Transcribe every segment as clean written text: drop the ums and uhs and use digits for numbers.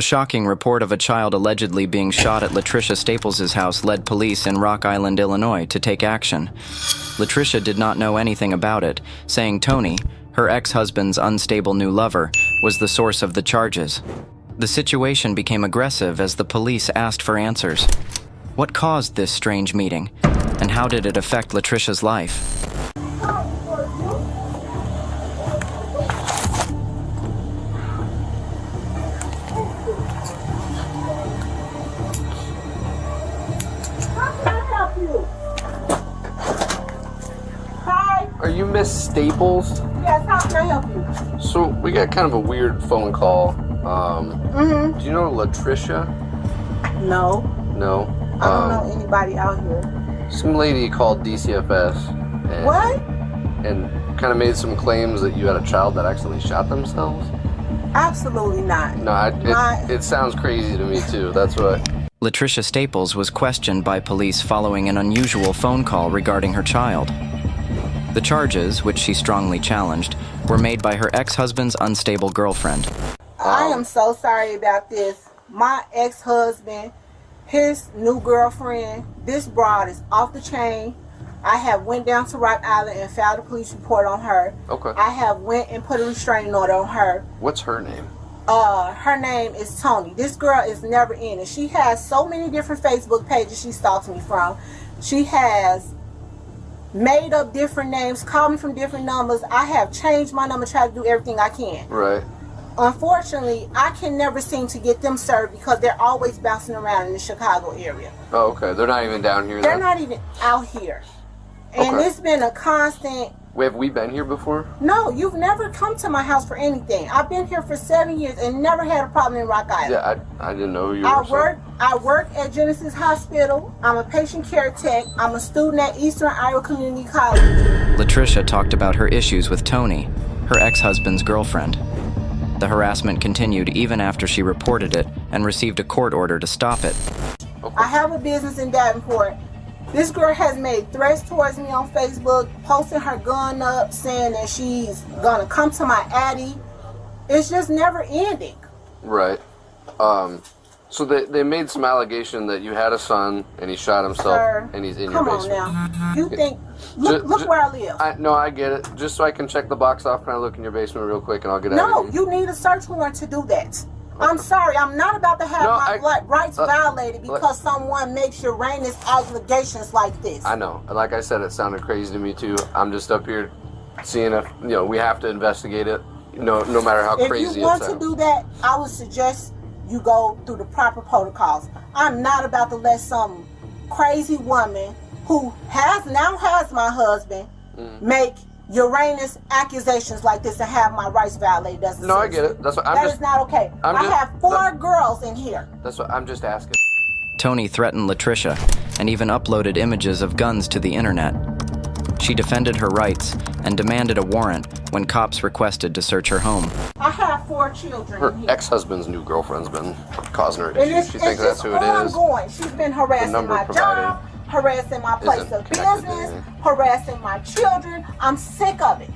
A shocking report of a child allegedly being shot at Latricia Staples' house led police in Rock Island, Illinois, to take action. Latricia did not know anything about it, saying Tony, her ex-husband's unstable new lover, was the source of the charges. The situation became aggressive as the police asked for answers. What caused this strange meeting, and how did it affect Latricia's life? Are you Miss Staples? Yes, how can I help you? So we got kind of a weird phone call. Do you know Latricia? No. No. I don't know anybody out here. Some lady called DCFS. And, What? And kind of made some claims that you had a child that accidentally shot themselves. Absolutely not. No, it sounds crazy to me too. That's what. Latricia Staples was questioned by police following an unusual phone call regarding her child. The charges, which she strongly challenged, were made by her ex-husband's unstable girlfriend. I am so sorry about this. My ex-husband, his new girlfriend, this broad is off the chain. I have went down to Rock Island and filed a police report on her. Okay. I have went and put a restraining order on her. What's her name? Her name is Tony. This girl is never in it. She has so many different Facebook pages she stalks me from. She has made up different names, called me from different numbers. I have changed my number, tried to do everything I can. Right. Unfortunately, I can never seem to get them served because they're always bouncing around in the Chicago area. Oh, okay. They're not even down here. They're not even out here. And Okay. it's been a constant. Have we been here before? No, you've never come to my house for anything. I've been here for 7 years and never had a problem in Rock Island. Yeah, I didn't know who you were. I work at Genesis Hospital. I'm a patient care tech. I'm a student at Eastern Iowa Community College. Latricia talked about her issues with Tony, her ex-husband's girlfriend. The harassment continued even after she reported it and received a court order to stop it. Okay. I have a business in Davenport. This girl has made threats towards me on Facebook, posting her gun up, saying that she's gonna come to my addy. It's just never ending. Right. So they made some allegation that you had a son and he shot himself. Sir, And he's in come your on basement. now. You think, look where I live. No, I get it. Just so I can check the box off, can I look in your basement real quick and I'll get out No, of here? you need a search warrant to do that. I'm sorry, I'm not about to have my rights violated because someone makes Uranus allegations like this. I know. Like I said, it sounded crazy to me too. I'm just up here seeing if, we have to investigate it, no matter how crazy it sounds. If you want to do that, I would suggest you go through the proper protocols. I'm not about to let some crazy woman who has my husband make Uranus accusations like this and have my rights violated. No, I get it. That's what That is not okay. I have 4 girls in here. That's what I'm just asking. Tony threatened Latricia and even uploaded images of guns to the internet. She defended her rights and demanded a warrant when cops requested to search her home. I have 4 children. Her in here. ex-husband's new girlfriend's been causing her And issues. She thinks that's who it is. Ongoing. She's been harassing number my provided job, harassing my place isn't of connected to business, anything. harassing my children. I'm sick of it.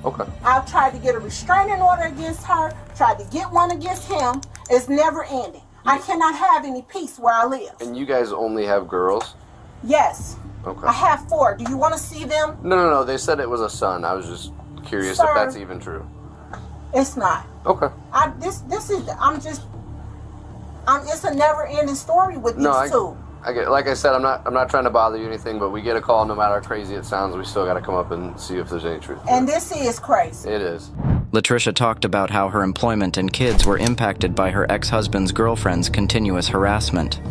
Okay. I've tried to get a restraining order against her, tried to get one against him. It's never ending. I cannot have any peace where I live. And you guys only have girls? Yes. Okay. I have 4. Do you want to see them? No. They said it was a son. I was just curious if Sir. that's even true. It's not. Okay. It's a never ending story with these two. I get. Like I said, I'm not trying to bother you or anything, but we get a call, no matter how crazy it sounds, we still got to come up and see if there's any truth. And this is crazy. It is. Latricia talked about how her employment and kids were impacted by her ex-husband's girlfriend's continuous harassment.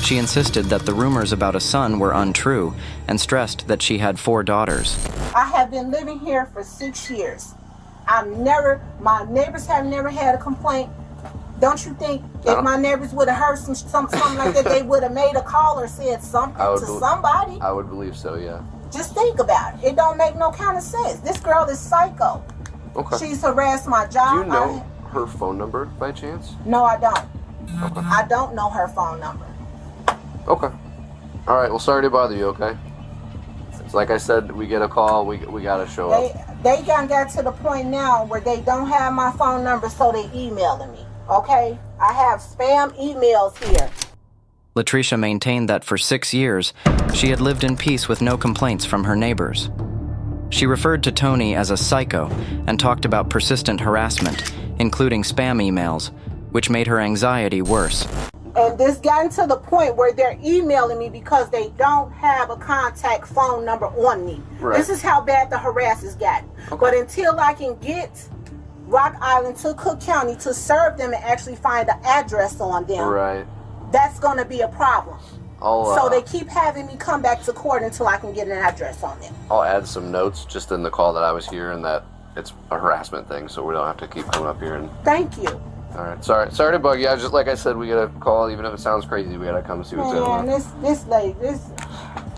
She insisted that the rumors about a son were untrue and stressed that she had 4 daughters. I have been living here for 6 years. My neighbors have never had a complaint. Don't you think if my neighbors would have heard something like that, they would have made a call or said something to somebody? I would believe so, yeah. Just think about it. It don't make no kind of sense. This girl is psycho. Okay. She's harassed my job. Do you know her phone number by chance? No, I don't. Okay. I don't know her phone number. Okay. All right. Well, sorry to bother you. Okay. It's like I said, we get a call. We gotta show up. They got to the point now where they don't have my phone number, so they emailing me. Okay. I have spam emails here. Latricia maintained that for 6 years, she had lived in peace with no complaints from her neighbors. She referred to Tony as a psycho and talked about persistent harassment, including spam emails, which made her anxiety worse. And this gotten to the point where they're emailing me because they don't have a contact phone number on me. Right. This is how bad the harass has gotten. Okay. But until I can get Rock Island to Cook County to serve them and actually find the address on them, Right. that's going to be a problem. I'll, So they keep having me come back to court until I can get an address on them. I'll add some notes just in the call that I was here and that it's a harassment thing, so we don't have to keep coming up here and... Thank you. All right. Sorry to bug you. I just, like I said, we gotta call, even if it sounds crazy, we gotta come see what's going Man, on. this lady,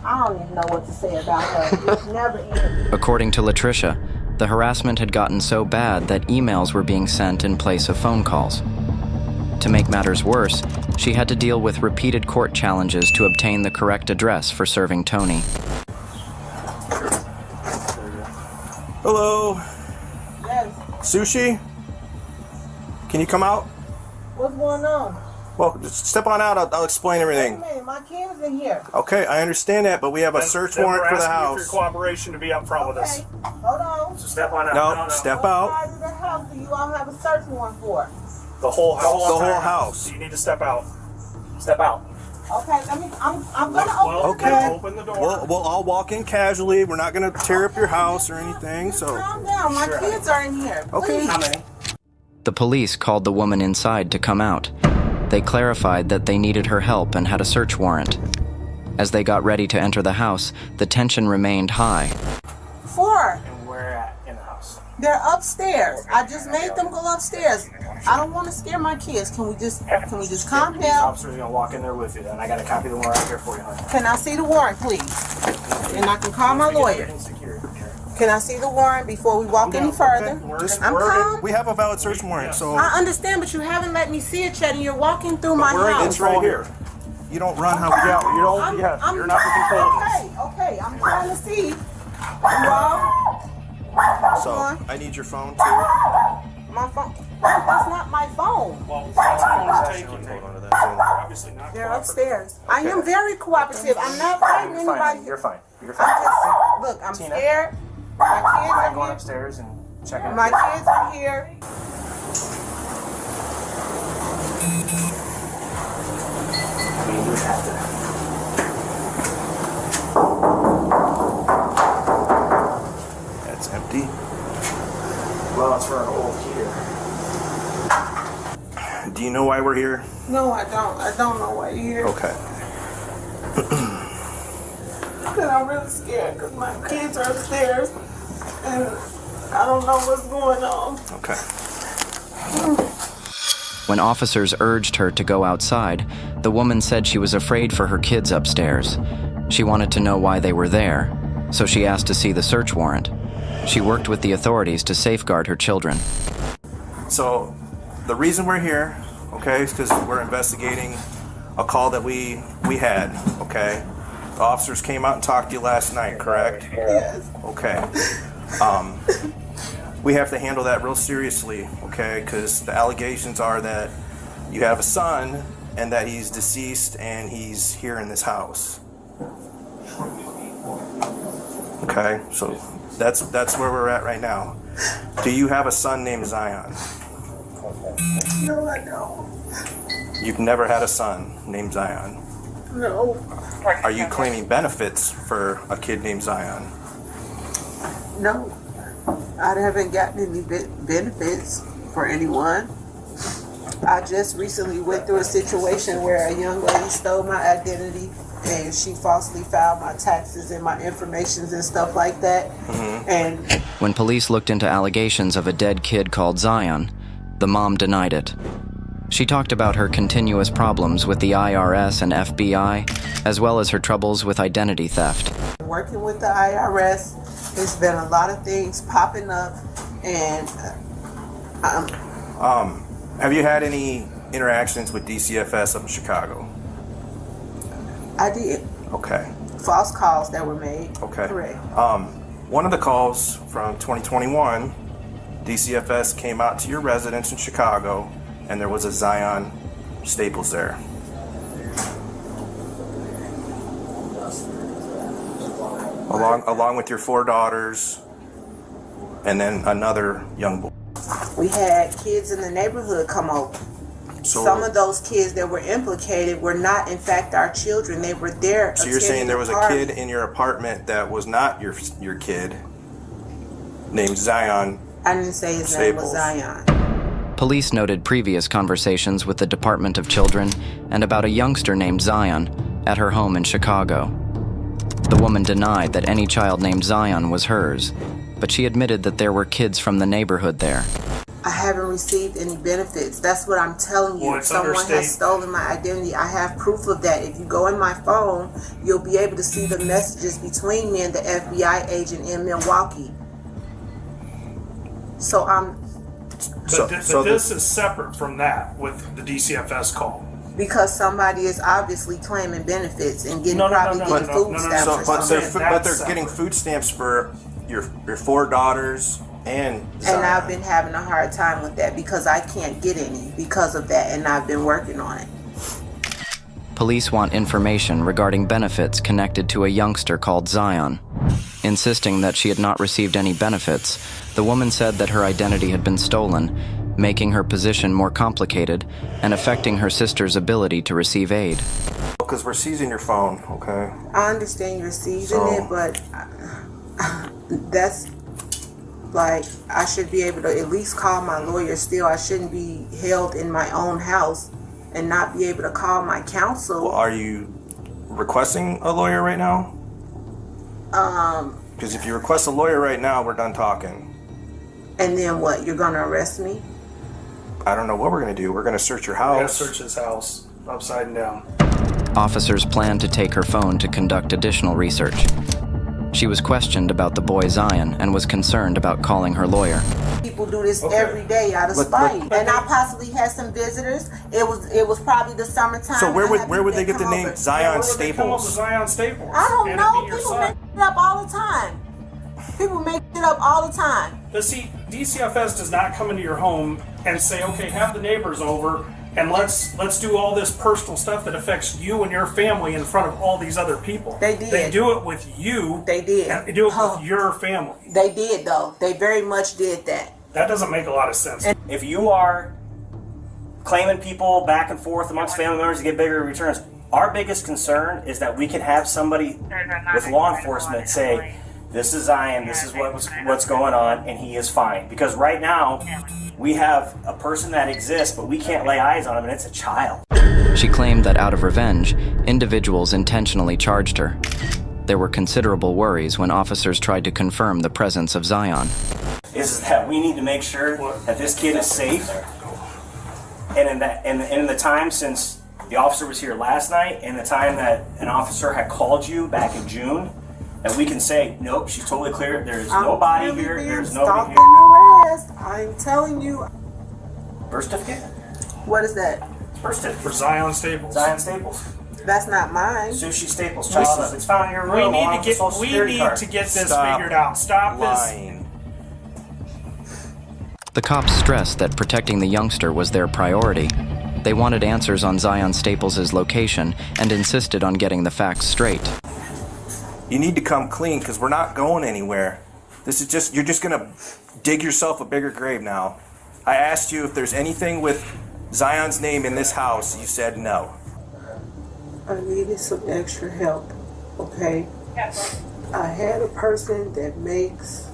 I don't even know what to say about her. It's never ended. According to Latricia, the harassment had gotten so bad that emails were being sent in place of phone calls. To make matters worse, she had to deal with repeated court challenges to obtain the correct address for serving Tony. Hello, Yes. Sushi? Can you come out? What's going on? Well, just step on out. I'll explain Wait a everything. minute, my kid's in here. Okay, I understand that, but we have a search warrant for the For house. your cooperation to be up front with us. Okay, hold on. So step on out. No, step What out. side of the house do you all have a search warrant for? The whole house. The whole entire house. So you need to step out. Step out. Okay, I'm gonna open Well, the Okay. door. Open the door. We'll all walk in casually. We're not gonna tear up your house or anything. So, Calm down, my Sure. kids are in here. Okay. Please. How many? The police called the woman inside to come out. They clarified that they needed her help and had a search warrant. As they got ready to enter the house, the tension remained high. 4. And where at in the house? They're upstairs. I just made them go upstairs. I don't want to scare my kids. Can we just calm These down? officers are gonna walk in there with you, and I got a copy of the warrant right here for you, honey. Can I see the warrant, please? And I can call my lawyer. Everything's secure here. Can I see the warrant before we walk any further? Just I'm calm. we have a valid search warrant, so I understand, but you haven't let me see it yet, and you're walking through my we're in house. it's right here. You don't run how we Yeah, you don't. I'm- You're not in control of this. Okay. I'm trying to see. You all, So I need your phone too. my phone. That's not my phone. Well, that's phone taking. Hold on to that. Obviously not. They're cooperative. upstairs. I am very cooperative. I'm not fighting You're fine. anybody. You're fine. You're I'm fine. just look. I'm Tina. scared. My I'm kids going are here. upstairs and checking. My kids are here. I mean, you have to. That's empty. Well, it's for an old heater. Do you know why we're here? No, I don't. I don't know why you're here. Okay. And I'm really scared because my kids are upstairs, and I don't know what's going on. Okay. When officers urged her to go outside, the woman said she was afraid for her kids upstairs. She wanted to know why they were there, so she asked to see the search warrant. She worked with the authorities to safeguard her children. So the reason we're here, okay, is because we're investigating a call that we had, okay? The officers came out and talked to you last night, correct? Yes. Okay. We have to handle that real seriously, okay? Because the allegations are that you have a son and that he's deceased and he's here in this house. Okay, so that's where we're at right now. Do you have a son named Zion? No, I don't. You've never had a son named Zion. No. Are you claiming benefits for a kid named Zion? No. I haven't gotten any benefits for anyone. I just recently went through a situation where a young lady stole my identity and she falsely filed my taxes and my informations and stuff like that. And When police looked into allegations of a dead kid called Zion, the mom denied it. She talked about her continuous problems with the IRS and FBI, as well as her troubles with identity theft. working with the IRS, there's been a lot of things popping up, and Have you had any interactions with DCFS up in Chicago? I did Okay. false calls that were made. Okay. Correct. One of the calls from 2021, DCFS came out to your residence in Chicago and there was a Zion Staples there. Along with your 4 daughters, and then another young boy. We had kids in the neighborhood come over. So, Some of those kids that were implicated were not, in fact, our children. They were there. so you're saying there was a kid in your apartment that was not your kid, named Zion. I didn't say his name was Staples. Zion. Police noted previous conversations with the Department of Children and about a youngster named Zion at her home in Chicago. The woman denied that any child named Zion was hers, but she admitted that there were kids from the neighborhood there. I haven't received any benefits. That's what I'm telling you. Well, it's Someone understated. has stolen my identity. I have proof of that. If you go in my phone, you'll be able to see the messages between me and the FBI agent in Milwaukee. So But this is separate from that with the DCFS call. because somebody is obviously claiming benefits and getting No, probably getting food no, stamps So, or but something. they're getting food stamps for your 4 daughters and Zion. And I've been having a hard time with that because I can't get any because of that, and I've been working on it. Police want information regarding benefits connected to a youngster called Zion. Insisting that she had not received any benefits, the woman said that her identity had been stolen, making her position more complicated and affecting her sister's ability to receive aid. Because we're seizing your phone, okay? I understand you're seizing So- it, but that's like, I should be able to at least call my lawyer still. I shouldn't be held in my own house and not be able to call my counsel. Well, are you requesting a lawyer right now? Because if you request a lawyer right now, we're done talking. And then what? You're gonna arrest me? I don't know what we're going to do. We're going to search your We gotta house. search his house upside down. Officers planned to take her phone to conduct additional research. She was questioned about the boy Zion and was concerned about calling her lawyer. People do this Okay. every day out of But- spite. but- And I possibly had some visitors. It was probably the summertime. So where I would had where would people they get the come name over. Zion Where would they come up with Staples? Zion Staples? I don't And know. it be your People son. make it up all the time. People make it up all the time. But see, DCFS does not come into your home and say, okay, have the neighbors over and let's do all this personal stuff that affects you and your family in front of all these other people. They did. They do it with you. They did. And they do it Huh. with your family. They did though. They very much did that. That doesn't make a lot of sense. If you are claiming people back and forth amongst family members to get bigger returns, our biggest concern is that we can have somebody with law enforcement say, this is Zion, this is what's going on, and he is fine. Because right now, we have a person that exists, but we can't lay eyes on him, and it's a child. She claimed that out of revenge, individuals intentionally charged her. There were considerable worries when officers tried to confirm the presence of Zion. Is that we need to make sure that this kid is safe. And in the time since the officer was here last night, and the time that an officer had called you back in June, that we can say, nope, she's totally clear. There's nobody really here. being There's stalked nobody and here. harassed. I'm telling you. Birth certificate? What is that? Birth For certificate. Zion Staples. Zion Staples. That's not mine. Sushi Staples. Child. It's found in your We room. need along to with the get Social Security card. this Stop figured out. Stop this. Lying. The cops stressed that protecting the youngster was their priority. They wanted answers on Zion Staples' location and insisted on getting the facts straight. You need to come clean because we're not going anywhere. This is just, you're just going to dig yourself a bigger grave now. I asked you if there's anything with Zion's name in this house. You said no. I needed some extra help. Okay. I had a person that makes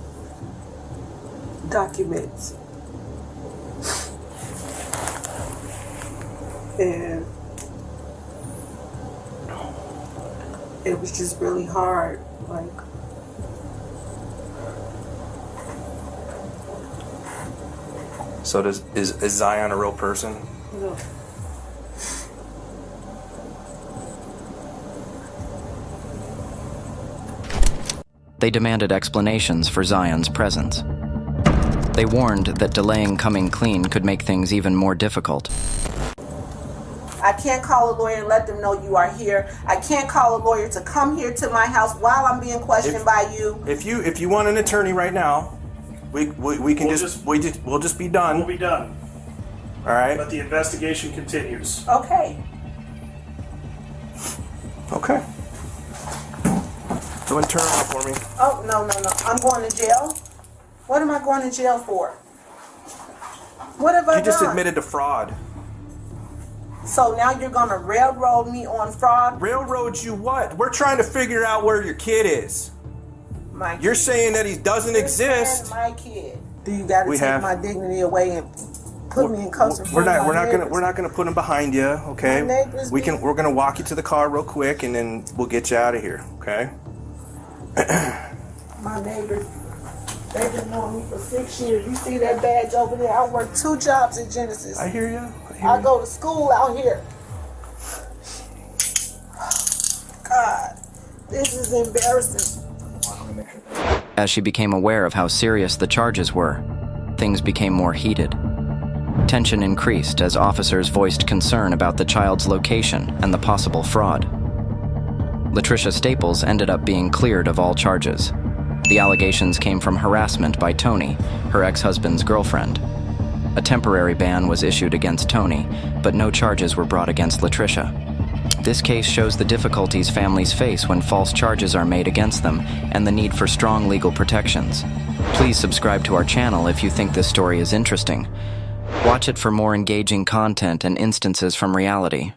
documents. And it was just really hard. Like, So is Zion a real person? you know, They demanded explanations for Zion's presence. They warned that delaying coming clean could make things even more difficult. I can't call a lawyer and let them know you are here. I can't call a lawyer to come here to my house while I'm being questioned by you. If you want an attorney right now, we can We'll we'll just be done. We'll be done. All right? But the investigation continues. Okay. Okay. Go and turn around for me. Oh, no. I'm going to jail. What am I going to jail for? What have I done? You just admitted to fraud. So now you're going to railroad me on fraud? Railroad you what? We're trying to figure out where your kid is. My You're kid. saying that he doesn't You're saying exist. my kid. Do you got to We take have- my dignity away and put me in custody? We're not gonna put him behind you, okay? My neighbors We're gonna walk you to the car real quick and then we'll get you out of here, okay? My neighbors, they've been knowing me for 6 years. You see that badge over there? I work 2 jobs at Genesis. I hear you. I go to school out here. God, this is embarrassing. As she became aware of how serious the charges were, things became more heated. Tension increased as officers voiced concern about the child's location and the possible fraud. Latricia Staples ended up being cleared of all charges. The allegations came from harassment by Tony, her ex-husband's girlfriend. A temporary ban was issued against Tony, but no charges were brought against Latricia. This case shows the difficulties families face when false charges are made against them and the need for strong legal protections. Please subscribe to our channel if you think this story is interesting. Watch it for more engaging content and instances from reality.